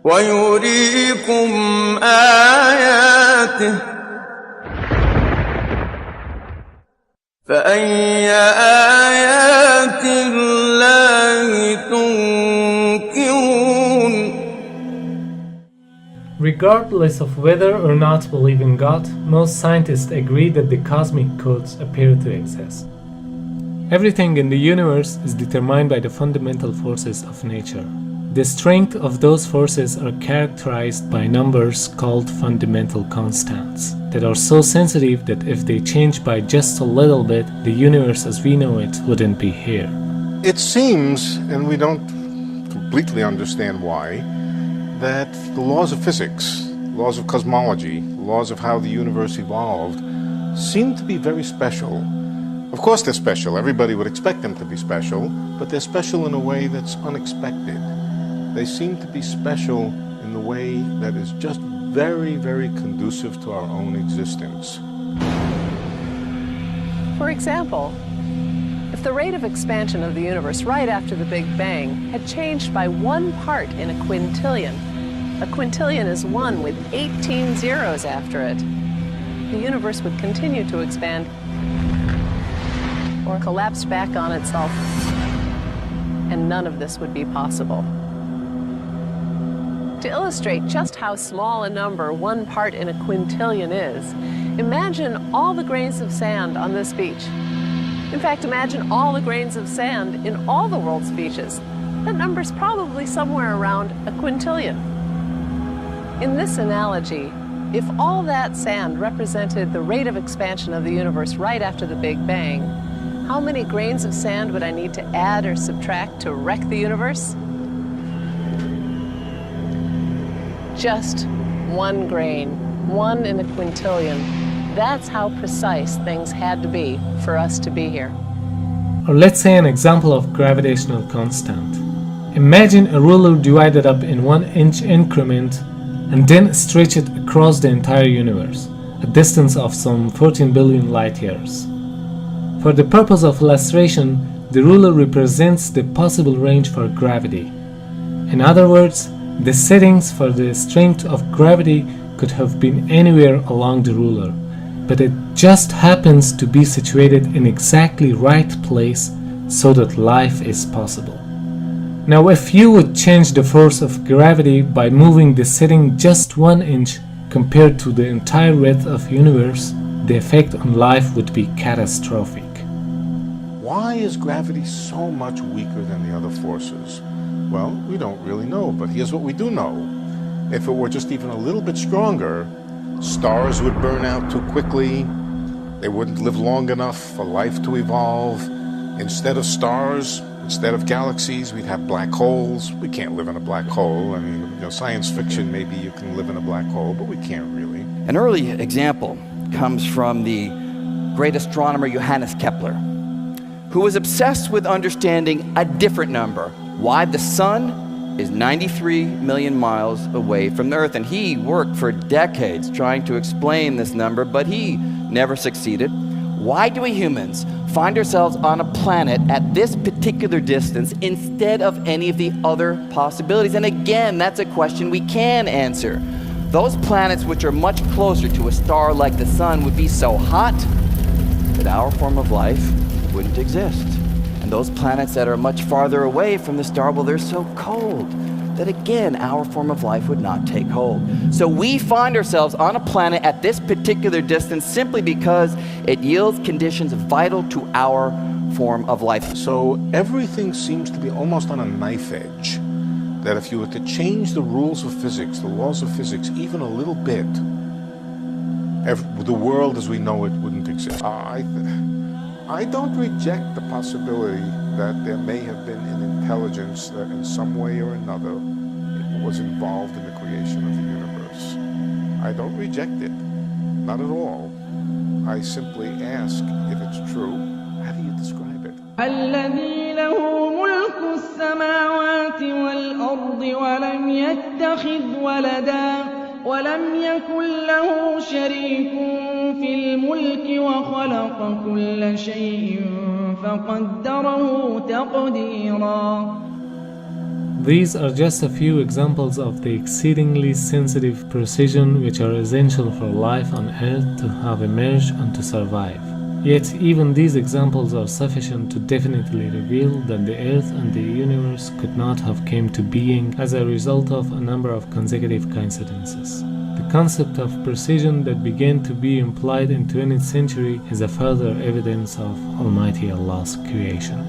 ويريكم آياته فأي آيات الله تنكرون. Regardless of whether or not believe in God, most scientists agree that the cosmic codes appear to exist. Everything in the universe is determined by the fundamental forces of nature. The strength of those forces are characterized by numbers called fundamental constants that are so sensitive that if they change by just a little bit, the universe as we know it wouldn't be here. It seems, and we don't completely understand why, that the laws of physics, laws of cosmology, laws of how the universe evolved, seem to be very special. Of course they're special. Everybody would expect them to be special, but they're special in a way that's unexpected. They seem to be special in the way that is just very, very conducive to our own existence. For example, if the rate of expansion of the universe right after the Big Bang had changed by 1 part in a quintillion is 1 with 18 zeros after it, the universe would continue to expand or collapse back on itself, and none of this would be possible. To illustrate just how small a number 1 part in a quintillion is, imagine all the grains of sand on this beach. In fact, imagine all the grains of sand in all the world's beaches. That number's probably somewhere around a quintillion. In this analogy, if all that sand represented the rate of expansion of the universe right after the Big Bang, how many grains of sand would I need to add or subtract to wreck the universe? Just 1 grain, 1 in a quintillion. That's how precise things had to be for us to be here. Or let's say an example of gravitational constant. Imagine a ruler divided up in 1-inch increment and then stretch it across the entire universe, a distance of some 14 billion light years. For the purpose of illustration, the ruler represents the possible range for gravity. In other words, the settings for the strength of gravity could have been anywhere along the ruler, but it just happens to be situated in exactly right place so that life is possible. Now, if you would change the force of gravity by moving the setting just 1 inch compared to the entire width of the universe, the effect on life would be catastrophic. Why is gravity so much weaker than the other forces? Well, we don't really know, but here's what we do know. If it were just even a little bit stronger, stars would burn out too quickly, they wouldn't live long enough for life to evolve. Instead of stars, instead of galaxies, we'd have black holes. We can't live in a black hole. I mean, science fiction, maybe you can live in a black hole, but we can't really. An early example comes from the great astronomer Johannes Kepler, who was obsessed with understanding a different number, why the sun is 93 million miles away from the Earth. And he worked for decades trying to explain this number, but he never succeeded. Why do we humans find ourselves on a planet at this particular distance instead of any of the other possibilities? And again, that's a question we can answer. Those planets which are much closer to a star like the sun would be so hot that our form of life wouldn't exist. And those planets that are much farther away from the star, well, they're so cold that again, our form of life would not take hold. So we find ourselves on a planet at this particular distance simply because it yields conditions vital to our form of life. So everything seems to be almost on a knife edge, that if you were to change the rules of physics, the laws of physics, even a little bit, the world as we know it wouldn't exist. I don't reject the possibility that there may have been an intelligence that in some way or another was involved in the creation of the universe. I don't reject it, not at all. I simply ask if it's true, how do you describe it? الذي له ملك السماوات والأرض ولم يتخذ ولدا ولم يكن له شريك في الملك وخلق كل شيء فقدره تقديرا. These are just a few examples of the exceedingly sensitive precision which are essential for life on Earth to have emerged and to survive. Yet even these examples are sufficient to definitely reveal that the Earth and the universe could not have come to being as a result of a number of consecutive coincidences. The concept of precision that began to be implied in 20th century is a further evidence of Almighty Allah's creation.